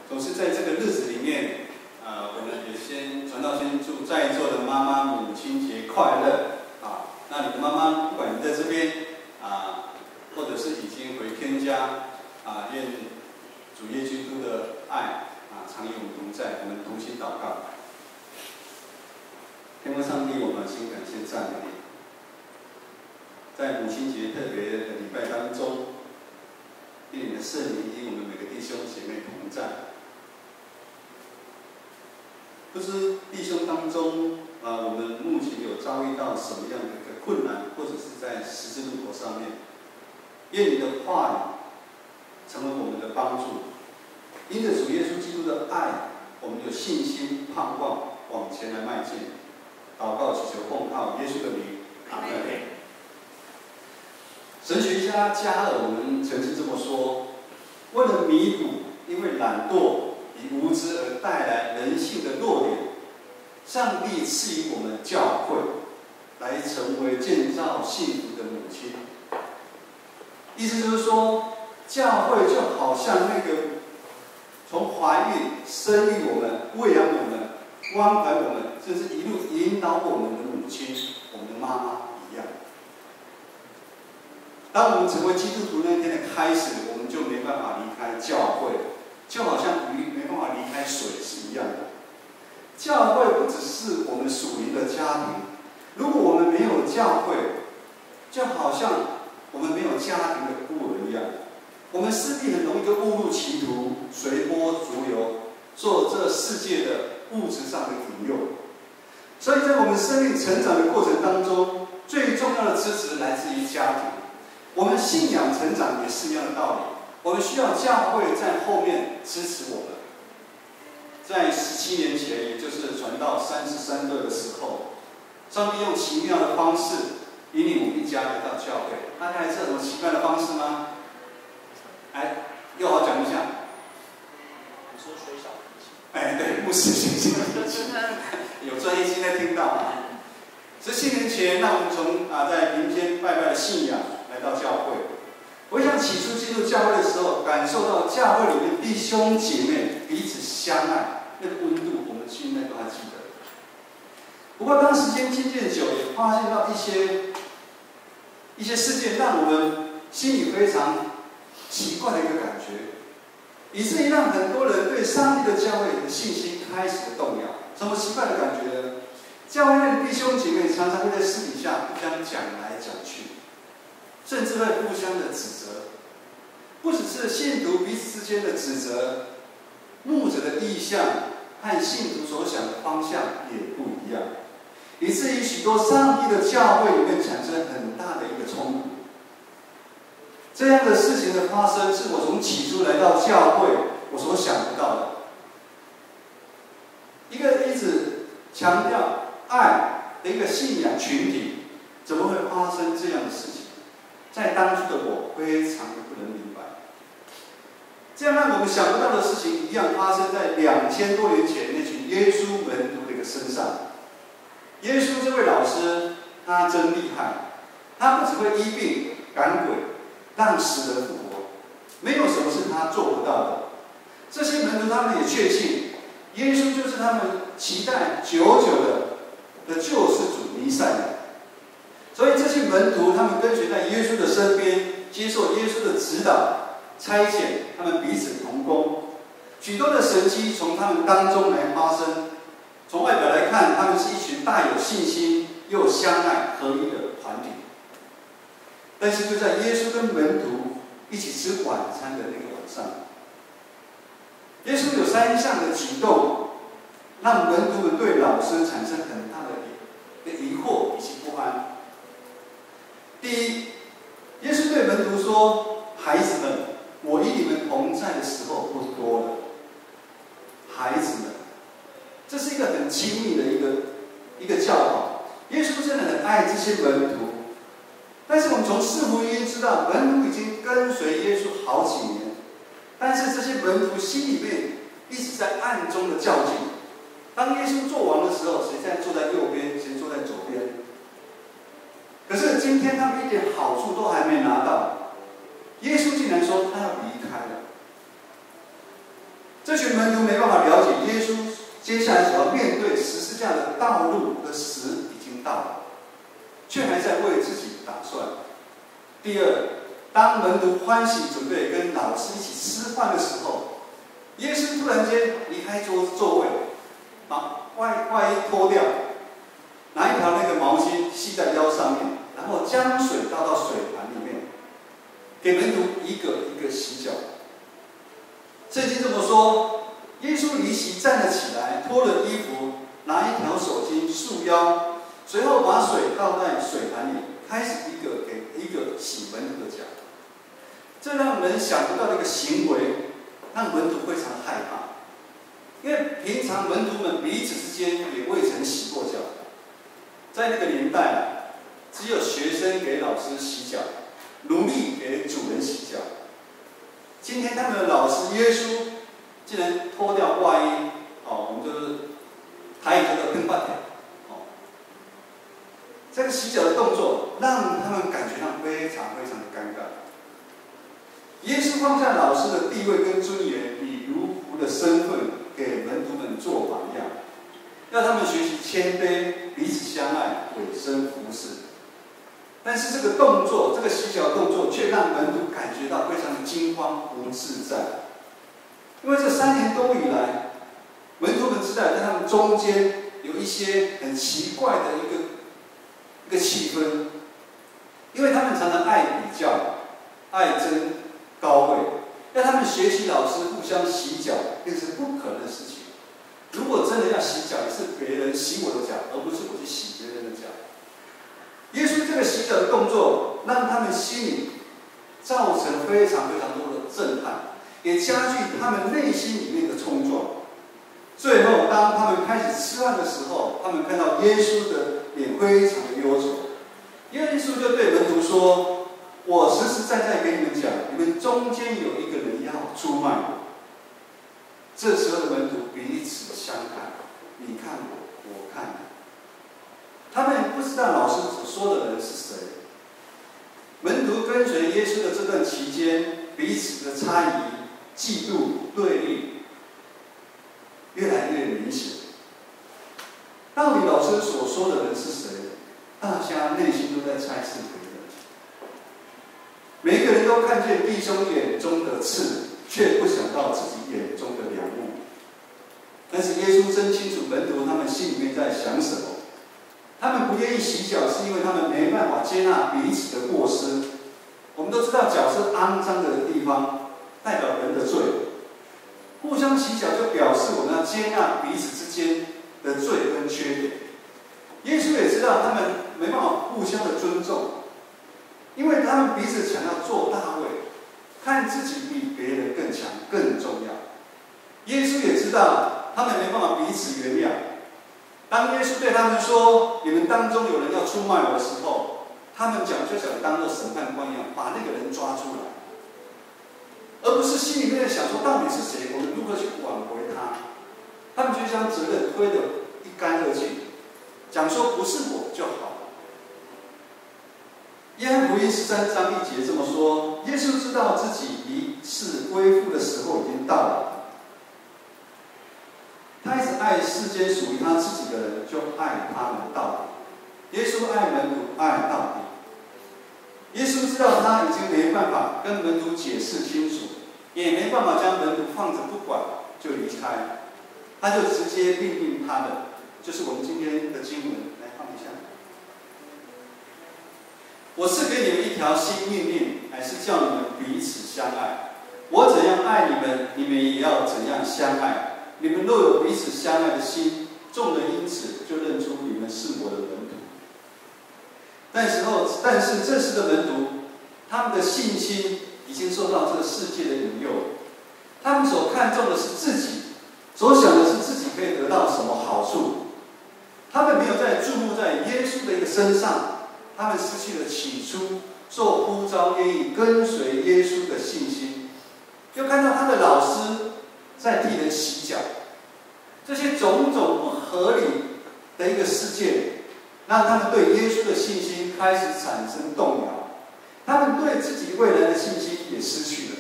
总是在这个日子里面，我们也先传道先祝在座的妈妈母亲节快乐啊！那你的妈妈，不管你在这边或者是已经回天家愿主耶基督的爱常与我们同在，我们同心祷告。天父上帝，我满心感谢赞美你，在母亲节特别的礼拜当中，愿你的圣灵与我们每个弟兄姐妹同在。不知弟兄当中我们目前有遭遇到什么样的一个困难，或者是在十字路口上面，愿你的话语成为我们的帮助。因着主耶稣基督的爱，我们有信心盼望往前来迈进。祷告祈求奉靠耶稣的名，阿门。神学家加尔文曾经这么说：为了弥补因为懒惰与无知而带来人性的弱点，上帝赐予我们教会，来成为建造幸福的母亲。意思就是说，教会就好像那个从怀孕、生育我们、喂养我们、关怀我们，甚至一路引导我们的母亲，我们的妈妈一样。当我们成为基督徒那天的开始，我们就没办法离开教会，就好像鱼没办法离开水是一样的。教会不只是我们属灵的家庭，如果我们没有教会，就好像我们没有家庭的孤儿一样，我们势必很容易就误入歧途，随波逐流，做这世界的物质上的引诱。所以在我们生命成长的过程当中，最重要的支持来自于家庭。我们信仰成长也是一样的道理，我们需要教会在后面支持我们。在17年前，也就是传道33岁的时候，上帝用奇妙的方式引领我们一家来到教会。大家还知道什么奇妙的方式吗？又好讲一下。你说学小提琴？对，牧师学小提琴，有专业性在听到17年前，让我们从在民间拜拜的信仰来到教会。我想起初进入教会的时候，感受到教会里面弟兄姐妹彼此相爱那个温度，我们现在都还记得。不过当时间渐渐久，也发现到一些事件，让我们心里非常奇怪的一个感觉，以至于让很多人对上帝的教会的信心开始的动摇。什么奇怪的感觉呢？教会内的弟兄姐妹常常会在私底下互相讲来讲去，甚至会互相的指责。不只是信徒彼此之间的指责，牧者的意向和信徒所想的方向也不一样，以至于许多上帝的教会里面产生很大的一个冲突。这样的事情的发生，是我从起初来到教会我所想不到的。一个一直强调爱的一个信仰群体，怎么会发生这样的事情？在当初的我非常的不能明白。这样让我们想不到的事情，一样发生在2000多年前那群耶稣门徒的一个身上。耶稣这位老师，他真厉害，他不只会医病赶鬼，让死人复活，没有什么是他做不到的。这些门徒他们也确信，耶稣就是他们期待久久的救世主弥赛亚。所以这些门徒他们跟随在耶稣的身边，接受耶稣的指导、差遣，他们彼此同工，许多的神迹从他们当中来发生。从外表来看，他们是一群大有信心又相爱合一的团体。但是就在耶稣跟门徒一起吃晚餐的那个晚上，耶稣有3项的举动，让门徒们对老师产生很大的疑惑以及不安。第一，耶稣对门徒说：“孩子们，我与你们同在的时候不多了。”孩子们，这是一个很亲密的一个教导。耶稣真的很爱这些门徒，但是我们从四福音知道，门徒已经跟随耶稣好几年，但是这些门徒心里面一直在暗中的较劲。当耶稣做王的时候，谁在坐在右边，谁坐在左边？可是今天他们一点好处都还没拿到，耶稣竟然说他要离开了。这群门徒没办法了解耶稣接下来所要面对十字架的道路的时已经到了，却还在为自己打算。第二，当门徒欢喜准备跟老师一起吃饭的时候，耶稣突然间离开座位，把外衣脱掉，拿一条那个毛巾系在腰上面，然后将水倒到水盘里面，给门徒一个一个洗脚。圣经这么说，耶稣离席站了起来，脱了衣服，拿一条手巾束腰，随后把水倒在水盘里，开始一个给一个洗门徒的脚。这让人想不到的一个行为，让门徒非常害怕，因为平常门徒们彼此之间也未曾洗过脚，在那个年代，只有学生给老师洗脚，奴隶给主人洗脚。今天他们的老师耶稣竟然脱掉外衣，我们就是台语叫做喷巴腿，这个洗脚的动作让他们感觉到非常非常的尴尬。耶稣放下老师的地位跟尊严，以奴仆的身份给门徒们做榜样，要他们学习谦卑，彼此相爱，委身服侍。但是这个动作，这个洗脚动作，却让门徒感觉到非常的惊慌不自在。因为这3年多以来，门徒们知道在他们中间有一些很奇怪的一个气氛，因为他们常常爱比较，爱争高位，要他们学习老师互相洗脚，那是不可能的事情。如果真的要洗脚，也是别人洗我的脚，而不是我去洗别人的脚。耶稣这个洗脚的动作，让他们心里造成非常非常多的震撼，也加剧他们内心里面的冲撞。最后，当他们开始吃饭的时候，他们看到耶稣的脸非常的忧愁。耶稣就对门徒说：“我实实在在跟你们讲，你们中间有一个人要出卖我。”这时候的门徒彼此相看，你看我，我看你。他们不知道老师所说的人是谁。门徒跟随耶稣的这段期间，彼此的猜疑、嫉妒、对立，越来越明显。到底老师所说的人是谁？大家内心都在猜是别人。每个人都看见弟兄眼中的刺，却不想到自己眼中的梁木。但是耶稣真清楚门徒他们心里面在想什么。他们不愿意洗脚，是因为他们没办法接纳彼此的过失。我们都知道，脚是肮脏的地方，代表人的罪。互相洗脚就表示我们要接纳彼此之间的罪跟缺点。耶稣也知道他们没办法互相的尊重，因为他们彼此想要做大位，看自己比别人更强更重要。耶稣也知道他们没办法彼此原谅。当耶稣对他们说：“你们当中有人要出卖我的时候”，他们就想当作审判官一样，把那个人抓出来，而不是心里面想说到底是谁，我们如何去挽回他。他们就将责任推得一干二净，讲说不是我就好了。约翰福音13章1节这么说：耶稣知道自己离世归父的时候已经到了。他一直爱世间属于他自己的人，就爱他们到底。耶稣爱门徒，爱到底。耶稣知道他已经没办法跟门徒解释清楚，也没办法将门徒放着不管就离开，他就直接命令他们，就是我们今天的经文，来放一下。我赐给你们一条新命令，乃是叫你们彼此相爱。我怎样爱你们，你们也要怎样相爱。你们若有彼此相爱的心，众人因此就认出你们是我的门徒。但是这时的门徒，他们的信心已经受到这个世界的引诱，他们所看重的是自己，所想的是自己可以得到什么好处。他们没有再注目在耶稣的一个身上，他们失去了起初受呼召愿意跟随耶稣的信心。又看到他的老师在替人洗脚，这些种种不合理的一个事件，让他们对耶稣的信心开始产生动摇，他们对自己未来的信心也失去了。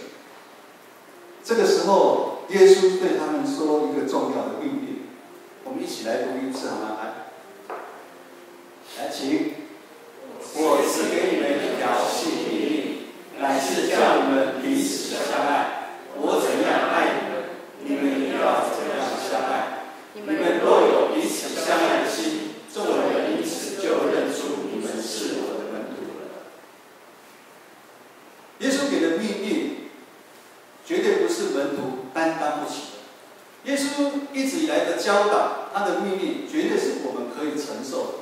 这个时候，后，耶稣对他们说一个重要的命令，我们一起来读一次好吗？来，请。我赐给你们一条新命令，乃是叫你们彼此相爱。我怎样爱你们，你们也要怎样相爱。你们若有彼此相爱的心，众人因此就认出你们是我的门徒了。耶稣给的命令，绝对不是门徒担当不起的。耶稣一直以来的教导，他的命令绝对是我们可以承受的。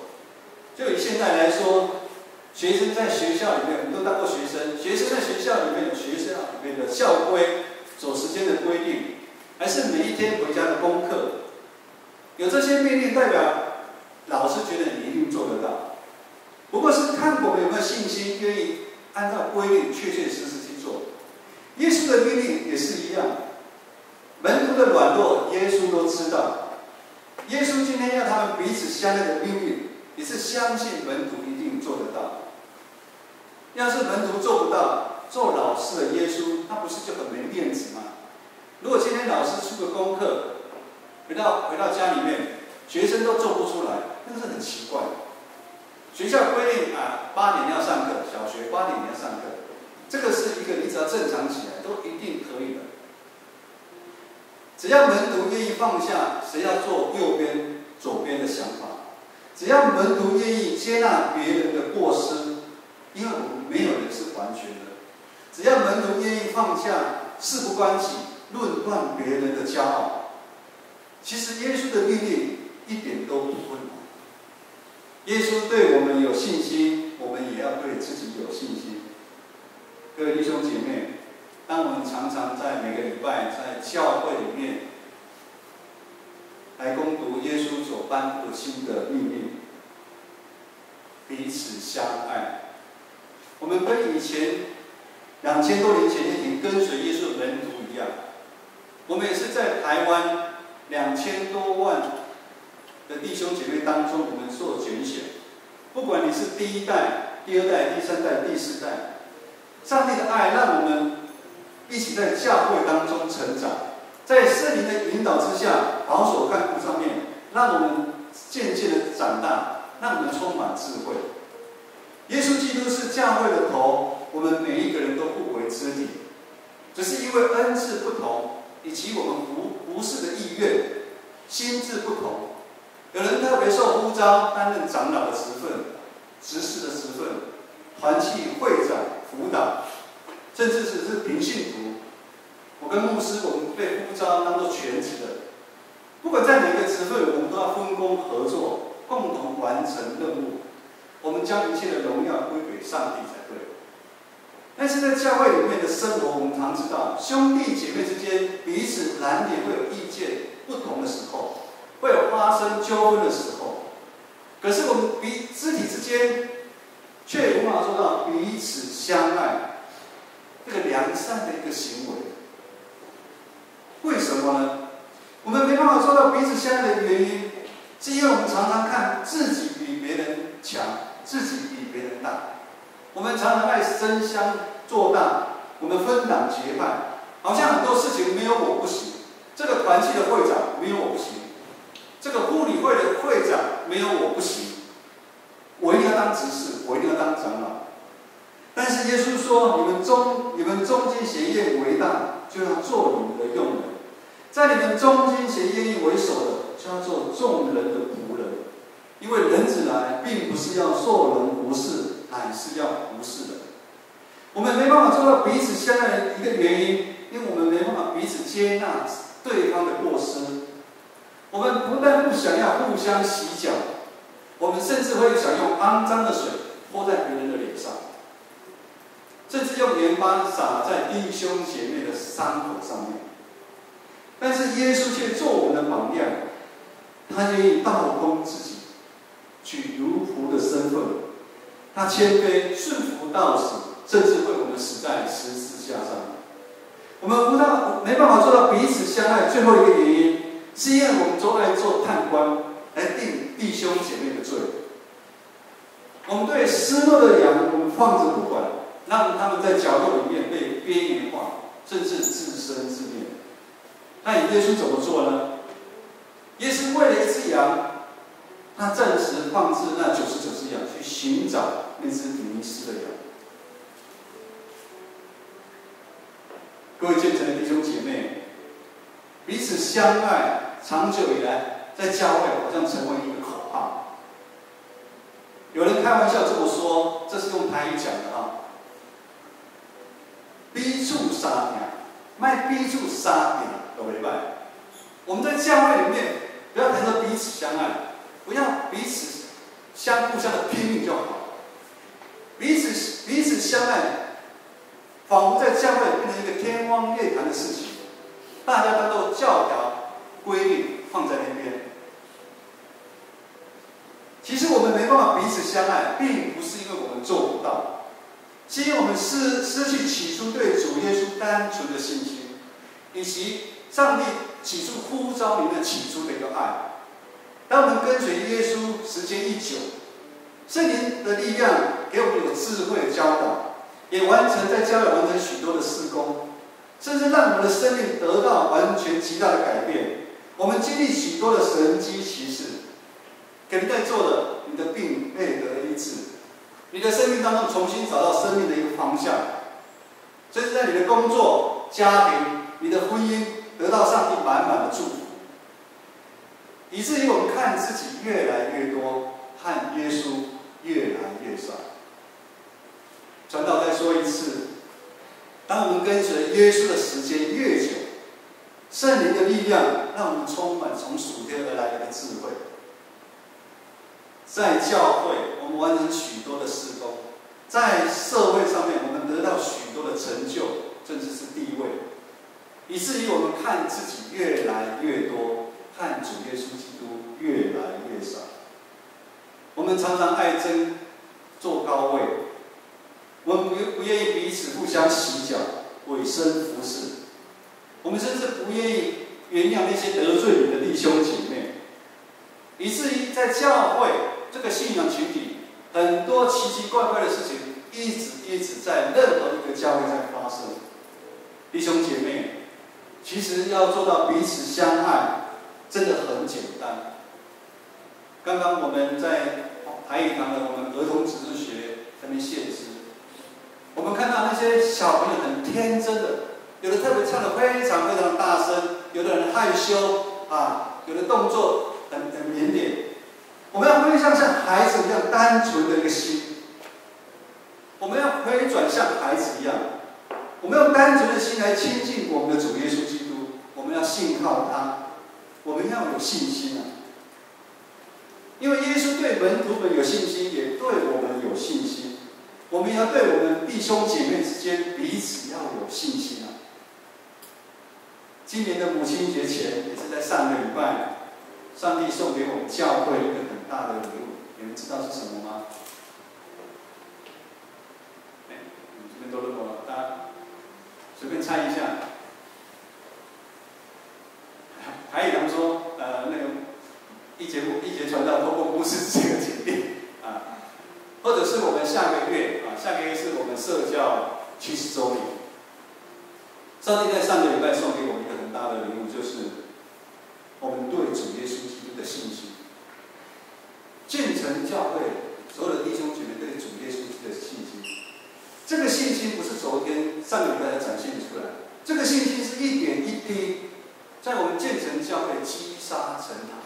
就以现在来说，学生在学校里面，我们都当过学生。学生在学校里面有学校里面的校规、走时间的规定，还是每一天回家的功课，有这些命令，代表老师觉得你一定做得到。不过是看我们有没有信心，愿意按照规定确确实实去做。耶稣的命令也是一样，门徒的软弱，耶稣都知道。耶稣今天要他们彼此相爱的命令，也是相信门徒一定做得到。要是门徒做不到，做老师的耶稣，他不是就很没面子吗？如果今天老师出个功课，回到家里面，学生都做不出来，那是很奇怪。学校规定8点要上课，小学8点要上课，这个是一个你只要正常起来，都一定可以的。只要门徒愿意放下谁要做右边、左边的想法，只要门徒愿意接纳别人的过失。因为我们没有人是完全的，只要门徒愿意放下事不关己、论断别人的骄傲，其实耶稣的命令一点都不困难。耶稣对我们有信心，我们也要对自己有信心。各位弟兄姐妹，当我们常常在每个礼拜在教会里面来攻读耶稣所颁布的新的命令，彼此相爱。我们跟以前2000多年前那群跟随耶稣的门徒一样，我们也是在台湾2000多万的弟兄姐妹当中，我们受拣选。不管你是第一代、第二代、第三代、第四代，上帝的爱让我们一起在教会当中成长，在圣灵的引导之下，保守干部上面，让我们渐渐的长大，让我们充满智慧。耶稣基督是教会的头，我们每一个人都互为肢体，只是因为恩赐不同，以及我们服侍的意愿、心智不同。有人特别受呼召担任长老的职分、执事的职分、团契会长、辅导，甚至只是平信徒。我跟牧师，我们被呼召当做全职的。不管在哪个职分，我们都要分工合作，共同完成任务。我们将一切的荣耀归给上帝才对。但是在教会里面的生活，我们常知道，兄弟姐妹之间彼此难免会有意见不同的时候，会有发生纠纷的时候。可是我们肢体之间却无法做到彼此相爱，这个良善的一个行为。为什么呢？我们没办法做到彼此相爱的原因，是因为我们常常看自己比别人强，自己比别人大。我们常常爱争相做大，我们分党结派，好像很多事情没有我不行。这个团契的会长没有我不行，这个护理会的会长没有我不行。我一定要当执事，我一定要当长老。但是耶稣说：你们中间协业为大，就要做你们的用人；在你们中间协业为首的，就要做众人的仆人。因为人子来，并不是要受人服侍，乃是要服侍人。我们没办法做到彼此相爱的一个原因，因为我们没办法彼此接纳对方的过失。我们不但不想要互相洗脚，我们甚至会想用肮脏的水泼在别人的脸上，甚至用盐巴撒在弟兄姐妹的伤口上面。但是耶稣却做我们的榜样，他愿意倒空自己，取奴仆的身份，他谦卑顺服到死，甚至为我们死在十字架上。我们没办法做到彼此相爱，最后一个原因，是因为我们都爱做判官，来定弟兄姐妹的罪。我们对失落的羊，我们放着不管，让他们在角落里面被边缘化，甚至自生自灭。那耶稣怎么做呢？耶稣为了一只羊，他暂时放置那99只羊，去寻找那只迷失的羊。各位虔诚的弟兄姐妹，彼此相爱，长久以来在教会好像成为一个口号。有人开玩笑这么说，这是用台语讲的啊。彼此相爱，卖彼此相爱，都没办。我们在教会里面，不要谈到彼此相爱，不要彼此互相的拼命就好。彼此相爱，仿佛在教会变成一个天方夜谭的事情，大家都有教条规律放在那边。其实我们没办法彼此相爱，并不是因为我们做不到，是因为我们失去起初对主耶稣单纯的信心，以及上帝起初呼召里面起初的一个爱。当我们跟随耶稣时间一久，圣灵的力量给我们有智慧的教导，也在教会完成许多的事工，甚至让我们的生命得到完全极大的改变。我们经历许多的神迹奇事。给你在做的，你的病被得医治，你的生命当中重新找到生命的一个方向，甚至在你的工作、家庭、你的婚姻得到上帝满满的祝福，以至于我们看自己越来越多，和耶稣越来越少。传道再说一次，当我们跟随耶稣的时间越久，圣灵的力量让我们充满从属天而来的智慧。在教会，我们完成许多的事工；在社会上面，我们得到许多的成就，甚至是地位，以至于我们看自己越来越多，看主耶稣基督越来越少。我们常常爱争坐高位，我们不愿意彼此互相洗脚、委身服侍，我们甚至不愿意原谅那些得罪你的弟兄姐妹，以至于在教会这个信仰群体，很多奇奇怪怪的事情一直在任何一个教会在发生。弟兄姐妹，其实要做到彼此相爱，真的很简单。刚刚我们在台语堂的我们儿童指示学那边献诗，我们看到那些小朋友很天真的，有的特别唱得非常非常大声，有的人害羞有的动作很腼腆。我们要回向像孩子一样单纯的一个心，我们要回转像孩子一样，我们用单纯的心来亲近我们的主耶稣基督，我们要信靠他，我们要有信心因为耶稣对门徒们有信心，也对我们有信心，我们也要对我们弟兄姐妹之间彼此要有信心今年的母亲节前，也是在上个礼拜，上帝送给我们教会一个很大的礼物，你们知道是什么吗？你们这边都认过，大家随便猜一下。台语他们说，那个一节传道透过牧师这个决定或者是我们下个月是我们社教70周年。上帝在上个礼拜送给我们一个很大的礼物，就是我们对主耶稣基督的信心。建成教会所有的弟兄姐妹对主耶稣基督的信心，这个信心不是昨天上个礼拜才展现出来，这个信心是一点一滴在我们建成教会积沙成塔。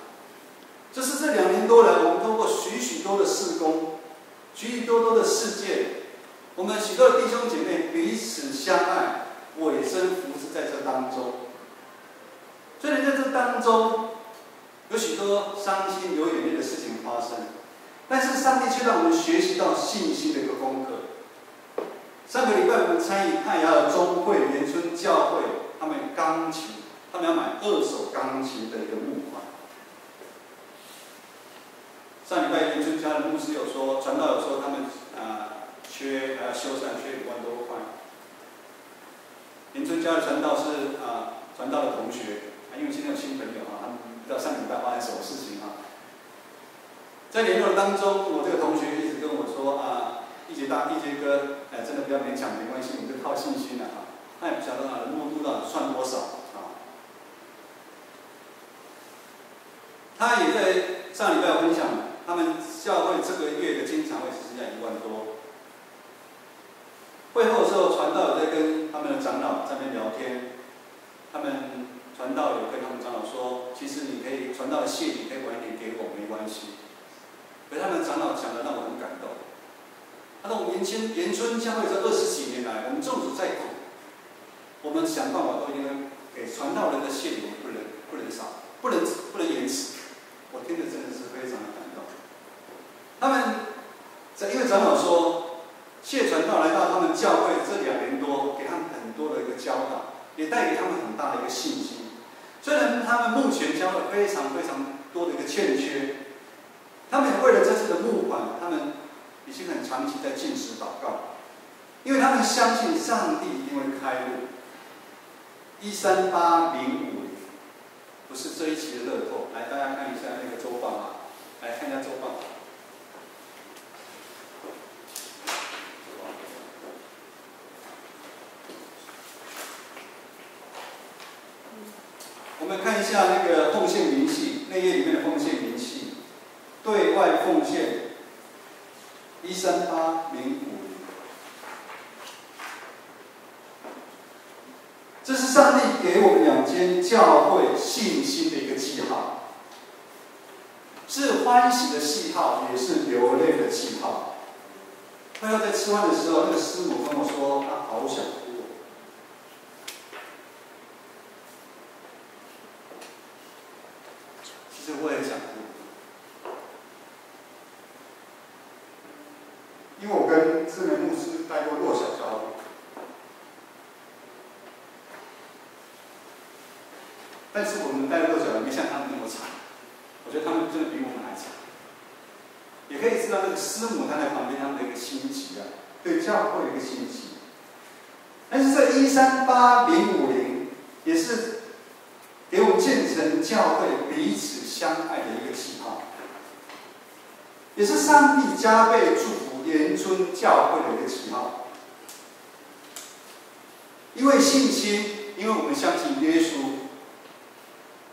这是这2年多来，我们通过许多的事工，许多的事件，我们许多的弟兄姐妹彼此相爱，委身服侍在这当中。虽然在这当中有许多伤心流眼泪的事情发生，但是上帝却让我们学习到信心的一个功课。上个礼拜我们参与泰雅尔中会元春教会，他们钢琴，他们要买2手钢琴的一个募款。上礼拜元春家的牧师有说，传道有说他们还要修缮，缺5万多块。元春家的传道是传道的同学，因为现在有新朋友他们不知道上礼拜发生什么事情在联络当中，我这个同学一直跟我说一节哥，真的不要勉强，没关系，你就靠信心他也不晓得募到底算多少上礼拜我分享，他们教会这个月的经常会只剩下1万多。会后的时候，传道有在跟他们的长老在那边聊天，他们传道有跟他们长老说，其实你可以传道的谢礼可以晚一点给我没关系。可是他们长老讲的让我很感动。他说我们延春教会这20几年来，我们纵使再苦，我们想办法都应该给传道人的谢礼不能少，不能延迟。我听着真的是非常的感动。他们因为长老说，谢传道来到他们教会这2年多，给他们很多的一个教导，也带给他们很大的一个信心。虽然他们目前教会非常多的一个欠缺，他们也为了这次的募款，他们已经很长期在禁食祷告，因为他们相信上帝一定会开路。138050，不是这一期的乐透。来，大家看一下那个周报啊，来看一下周报。我们看一下那个奉献明细，内页里面的奉献明细，对外奉献138050。这是上帝给我们2间教会信心的一个记号，是欢喜的记号，也是流泪的记号。快要在吃饭的时候，那个师母跟我说，她好想哭。其实我也想哭，因为我跟志明牧师带过弱小教会。但是我们带弱小没像他们那么惨，我觉得他们真的比我们还惨。也可以知道那个师母她在旁边他们的一个心急啊，对教会的一个心急。但是这138050也是给我们建成教会彼此相爱的一个记号，也是上帝加倍祝福延春教会的一个记号。因为信心，因为我们相信耶稣。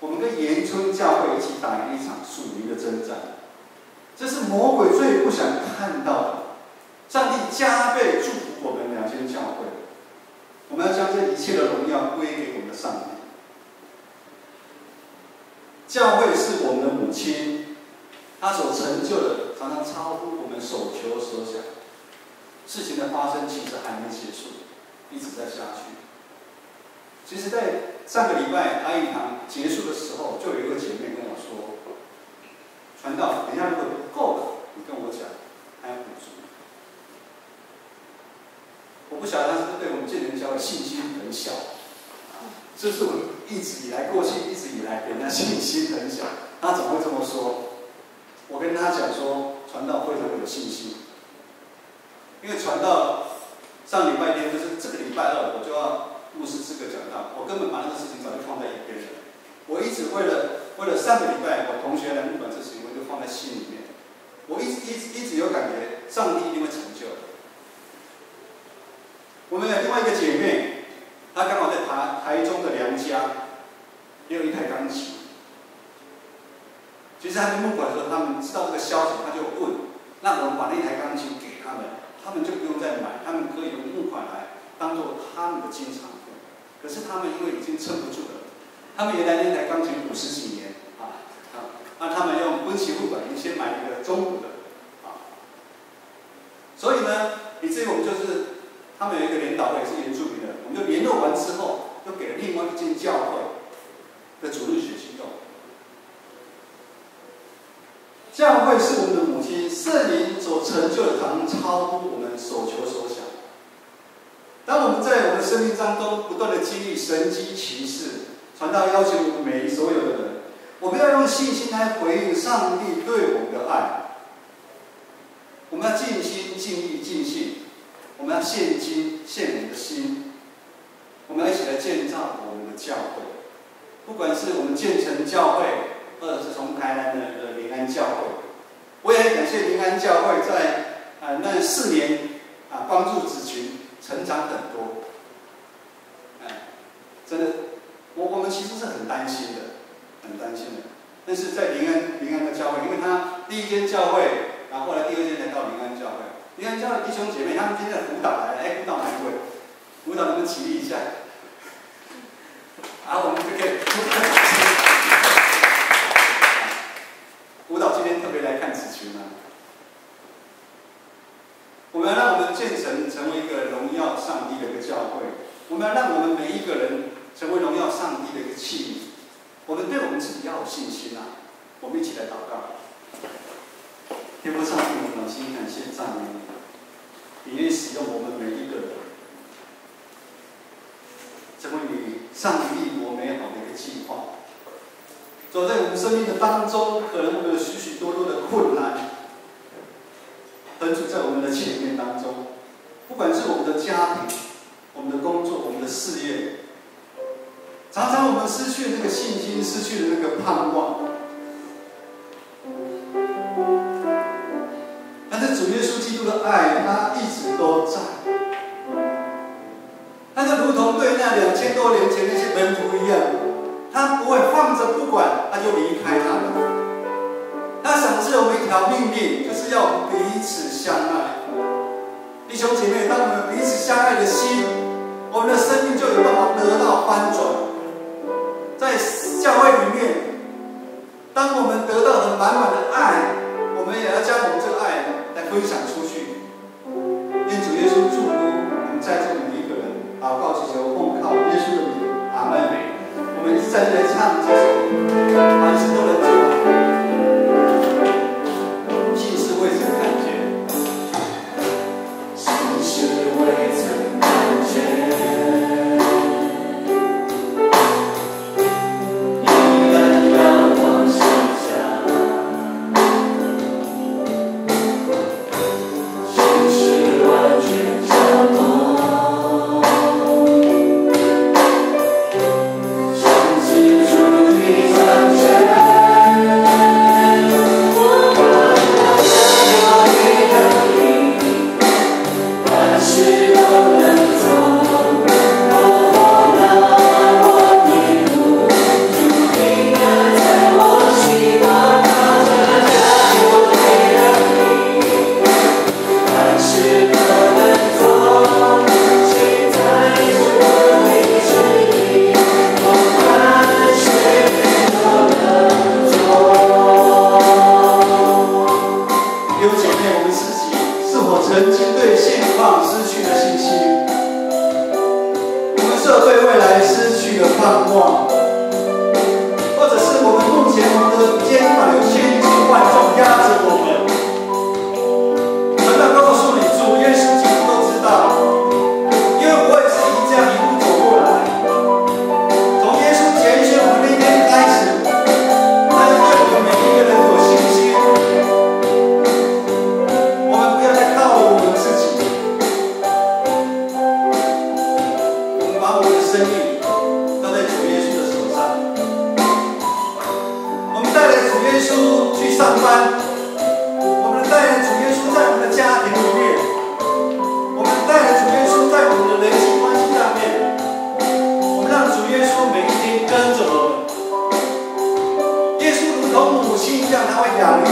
我们跟延春教会一起打赢一场属灵的征战，这是魔鬼最不想看到的。上帝加倍祝福我们2间教会，我们要将这一切的荣耀归给我们的上帝。教会是我们的母亲，她所成就的常常超乎我们所求所想。事情的发生其实还没结束，一直在下去。其实，在上个礼拜阿姨堂结束的时候，就有一个姐妹跟我说：“传道，等一下如果不够的，你跟我讲，还要补助。”我不晓得他是不是对我们建人教会信心很小，这是我一直以来过去一直以来给人家信心很小。他怎么会这么说？我跟他讲说，传道非常有信心，因为传道上礼拜天就是这个礼拜2，我就要。牧师资格讲到，我根本把那个事情早就放在一边了。我一直为了上个礼拜我同学来募款这事情，我就放在心里面。我一直有感觉，上帝一定会成就的。我们有另外一个姐妹，她刚好在台中的梁家，也有一台钢琴。其实他们募款的时候，他们知道这个消息，他就问，让我们把那台钢琴给他们，他们就不用再买，他们可以用募款来当做他们的经常。可是他们因为已经撑不住了，他们原来那台钢琴50几年那他们用分期付款，先买一个中古的所以呢，以至于我们就是他们有一个联导会是原住民的，我们就联络完之后，又给了另外一间教会的主日学机构。教会是我们的母亲，圣灵所成就的常常超乎我们所求所想。当我们在我们的生命当中不断的经历神迹奇事，传道要求我们所有的人，我们要用信心来回应上帝对我们的爱。我们要尽心尽力尽性，我们要献金献我们的心，我们要一起来建造我们的教会。不管是我们建成教会，或者是从台南的临安教会，我也很感谢临安教会在那4年帮助子群成长很多，真的，我们其实是很担心的，很担心的。但是在临安的教会，因为他第一间教会，然后后来第二间才到临安教会。临安教会弟兄姐妹，他们今天的辅导来了，辅导哪一位？辅导你们起立一下。好，我们就可以辅导今天特别来看子群啊。我们要让我们建成为一个荣耀上帝的一个教会，我们要让我们每一个人成为荣耀上帝的一个器皿。我们对我们自己要有信心啊！我们一起来祷告。天父上帝，我们满心感谢赞美你，你愿意使用我们每一个人，成为你上帝立国美好的一个计划。走在我们生命的当中，可能我们有许许多多的困难，横阻在我们的前面当中，不管是我们的家庭、我们的工作、我们的事业。常常我们失去了那个信心，失去了那个盼望。但是主耶稣基督的爱，他一直都在。他就如同对那2000多年前那些门徒一样，他不会放着不管，他就离开他们。他赏赐我们一条命令，就是要我们彼此相爱。弟兄姐妹，当我们彼此相爱的心，我们的生命就有办法得到翻转。在教会里面，当我们得到很满满的爱，我们也要将我们这个爱来分享出去。愿主耶稣祝福我们在座每一个人，祷告祈求奉靠耶稣的名，阿门。我们一起站起来唱这首凡事都能做好，信是未曾看见，信是未曾看见。跟着我们。耶稣如同母亲一样，他会养育